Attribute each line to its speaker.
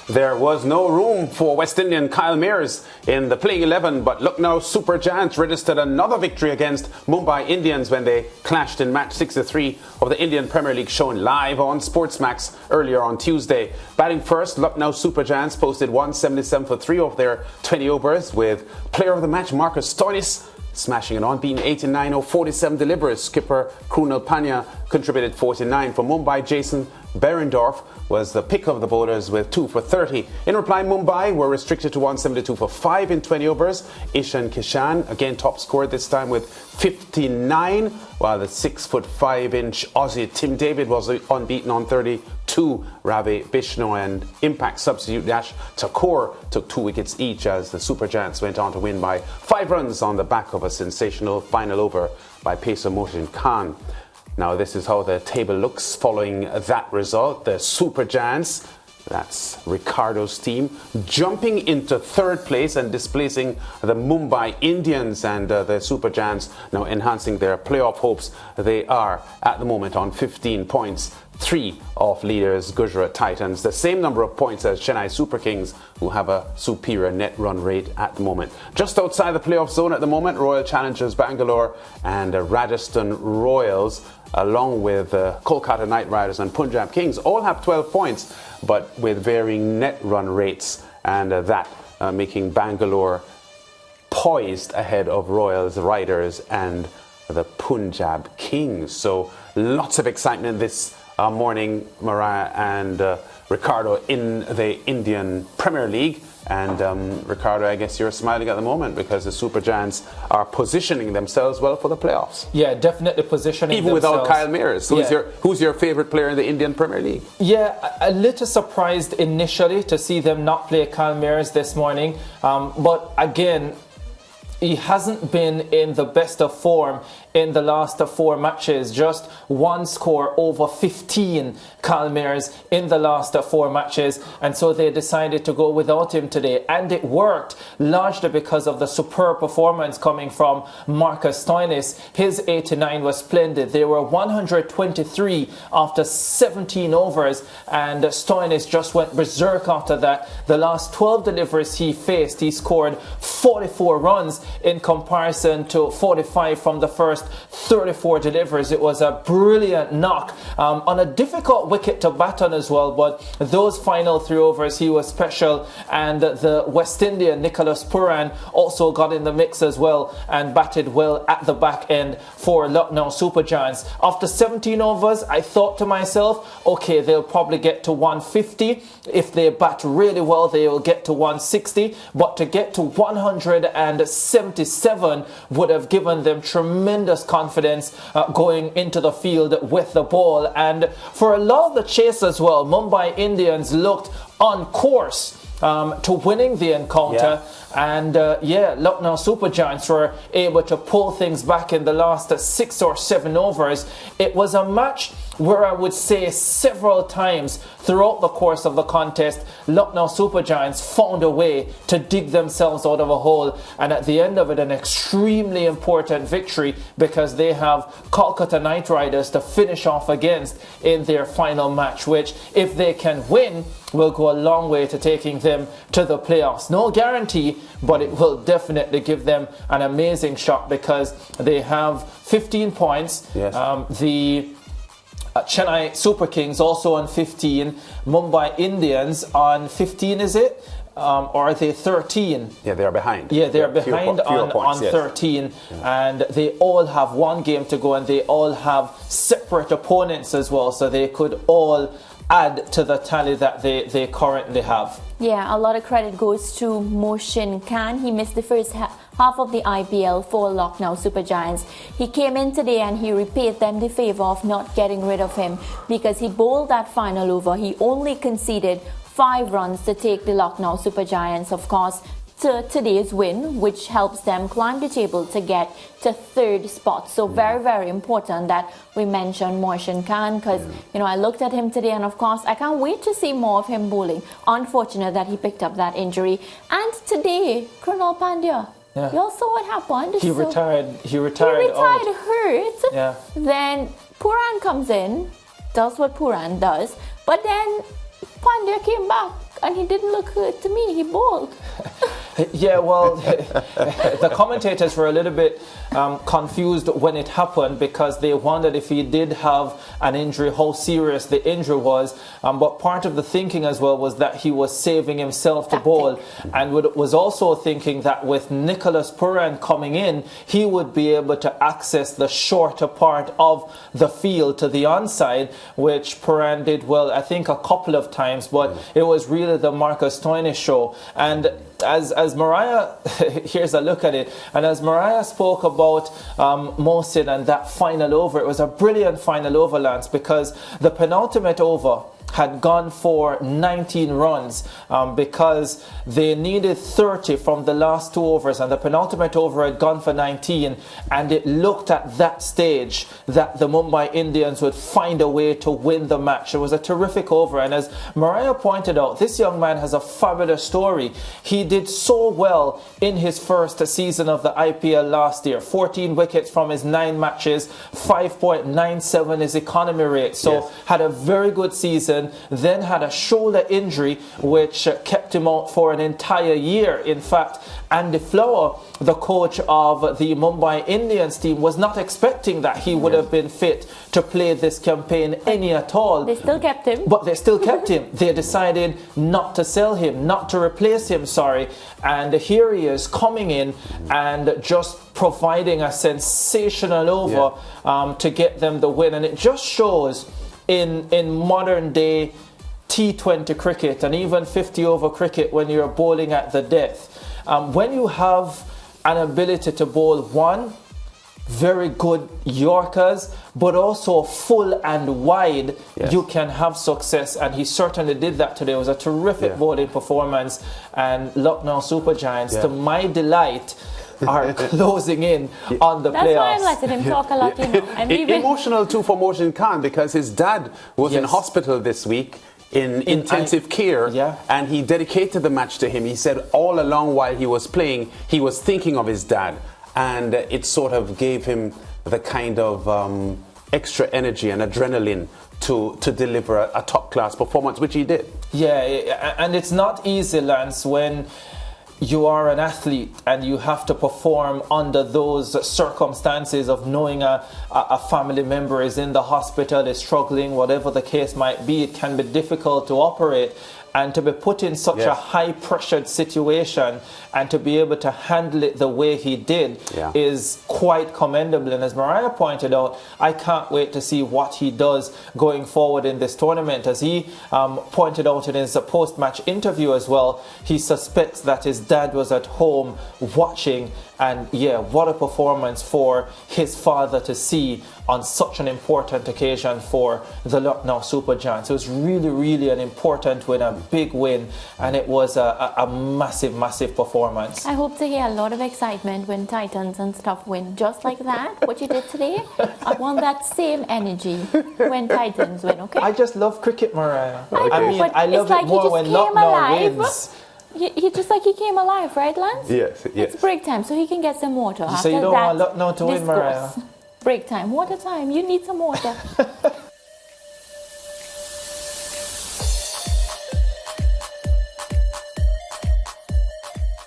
Speaker 1: There was no room for West Indian Kyle Mears in the playing 11, but Lucknow Super Giants registered another victory against Mumbai Indians when they clashed in match 63 of the Indian Premier League, shown live on SportsMax earlier on Tuesday. Batting first, Lucknow Super Giants posted 177 for 3 of their 20 overs, with player of the match Marcus Stoinis smashing an unbeaten 89 of 47 deliveries. Skipper Krunal Pandya contributed 49. For Mumbai, Jason Behrendorff was the pick of the bowlers with 2 for 30. In reply, Mumbai were restricted to 172 for 5 in 20 overs. Ishan Kishan again top scored, this time with 59, while the 6'5" Aussie Tim David was unbeaten on 32. Ravi Bishnoi and Impact substitute Yash Thakur took 2 wickets each as the Super Giants went on to win by 5 runs on the back of a sensational final over by pacer Mohsin Khan. Now, this is how the table looks following that result. The Super Giants, that's Ricardo's team, jumping into 3rd place and displacing the Mumbai Indians, and the Super Giants now enhancing their playoff hopes. They are at the moment on 15 points, 3 off leaders Gujarat Titans, the same number of points as Chennai Super Kings, who have a superior net run rate at the moment. Just outside the playoff zone at the moment, Royal Challengers Bangalore and Rajasthan Royals, along with Kolkata Knight Riders and Punjab Kings, all have 12 points, but with varying net run rates, and that making Bangalore poised ahead of Royals, Riders and the Punjab Kings. So lots of excitement this morning, Mariah and Ricardo, in the Indian Premier League. And Ricardo, I guess you're smiling at the moment because the Super Giants are positioning themselves well for the playoffs.
Speaker 2: Yeah, definitely positioning
Speaker 1: even
Speaker 2: themselves.
Speaker 1: Without Kyle Mears. Who's your favourite player in the Indian Premier League?
Speaker 2: Yeah, a little surprised initially to see them not play Kyle Mears this morning. But again, he hasn't been in the best of form in the last 4 matches. Just 1 score over 15, Kyle Mears, in the last 4 matches. And so they decided to go without him today. And it worked, largely because of the superb performance coming from Marcus Stoinis. His 89 was splendid. They were 123 after 17 overs. And Stoinis just went berserk after that. The last 12 deliveries he faced, he scored 44 runs in comparison to 45 from the first 34 deliveries. It was a brilliant knock on a difficult wicket to bat on as well, but those final 3 overs he was special. And the West Indian Nicholas Pooran also got in the mix as well and batted well at the back end for Lucknow Super Giants. After 17 overs, I thought to myself, okay, they'll probably get to 150. If they bat really well, they will get to 160, but to get to 177 would have given them tremendous confidence going into the field with the ball. And for a lot of the chase as well, Mumbai Indians looked on course to winning the encounter. And Lucknow Super Giants were able to pull things back in the last 6 or 7 overs. It was a match where I would say several times throughout the course of the contest, Lucknow Super Giants found a way to dig themselves out of a hole. And at the end of it, an extremely important victory, because they have Kolkata Knight Riders to finish off against in their final match, which, if they can win, will go a long way to taking them to the playoffs. No guarantee, but it will definitely give them an amazing shot, because they have 15 points.
Speaker 1: Yes.
Speaker 2: The Chennai Super Kings also on 15. Mumbai Indians on 15, is it? Or are they 13?
Speaker 1: Yeah, they're behind.
Speaker 2: Yeah, they're behind on 13. Yeah. And they all have 1 game to go, and they all have separate opponents as well. So they could all add to the tally that they currently have.
Speaker 3: Yeah, a lot of credit goes to Mohsin Khan. He missed the first half of the IPL for Lucknow Super Giants. He came in today and he repaid them the favour of not getting rid of him, because he bowled that final over. He only conceded 5 runs to take the Lucknow Super Giants, of course, to today's win, which helps them climb the table to get to 3rd spot. So very, very important that we mention Mohsin Khan, because I looked at him today, and of course I can't wait to see more of him bowling. Unfortunate that he picked up that injury. And today, Krunal Pandya, you all saw what happened.
Speaker 2: He retired hurt.
Speaker 3: Yeah. Then Pooran comes in, does what Pooran does, but then Pandya came back and he didn't look hurt to me. He bowled.
Speaker 2: Yeah, well, the commentators were a little bit confused when it happened because they wondered if he did have an injury, how serious the injury was. But part of the thinking as well was that he was saving himself to bowl, and was also thinking that with Nicholas Pooran coming in, he would be able to access the shorter part of the field to the onside, which Pooran did well, I think, a couple of times, but it was really the Marcus Stoinis show. And as Mariah, here's a look at it, and as Mariah spoke about Mohsin and that final over, it was a brilliant final over, Lance, because the penultimate over had gone for 19 runs because they needed 30 from the last 2 overs, and the penultimate over had gone for 19, and it looked at that stage that the Mumbai Indians would find a way to win the match. It was a terrific over, and as Mariah pointed out, this young man has a fabulous story. He did so well in his first season of the IPL last year. 14 wickets from his 9 matches, 5.97 his economy rate, so had a very good season. Then had a shoulder injury which kept him out for an entire year. In fact, Andy Flower, the coach of the Mumbai Indians team, was not expecting that he would have been fit to play this campaign any at all.
Speaker 3: They still kept him.
Speaker 2: But they still kept him. They decided not to sell him, not to replace him, and here he is coming in and just providing a sensational over to get them the win. And it just shows in modern day T20 cricket and even 50 over cricket, when you're bowling at the death, when you have an ability to bowl very good Yorkers, but also full and wide, you can have success, and he certainly did that today. It was a terrific bowling performance, and Lucknow Super Giants, to my delight, are closing in on the playoffs.
Speaker 3: That's why I letting him talk a lot,
Speaker 1: Emotional too for Mohsin Khan, because his dad was in hospital this week in intensive care, and he dedicated the match to him. He said all along while he was playing, he was thinking of his dad, and it sort of gave him the kind of extra energy and adrenaline to deliver a top-class performance, which he did.
Speaker 2: Yeah, and it's not easy, Lance, when you are an athlete and you have to perform under those circumstances of knowing a family member is in the hospital, is struggling, whatever the case might be. It can be difficult to operate, and to be put in such a high-pressured situation and to be able to handle it the way he did is quite commendable. And as Mariah pointed out, I can't wait to see what he does going forward in this tournament. As he pointed out in his post-match interview as well, he suspects that his dad was at home watching, and what a performance for his father to see on such an important occasion for the Lucknow Super Giants. It was really, really an important win, a big win, and it was a massive, massive performance.
Speaker 3: I hope to hear a lot of excitement when Titans and stuff win just like that, what you did today. I want that same energy when Titans win, okay?
Speaker 2: I just love cricket, Mariah.
Speaker 3: I
Speaker 2: mean, I love it more when Lucknow wins.
Speaker 3: He just like he came alive, right, Lance?
Speaker 1: Yes.
Speaker 3: It's break time, so he can get some water.
Speaker 2: So you don't want Lucknow to win, Mariah?
Speaker 3: Break time, water time. You need some water.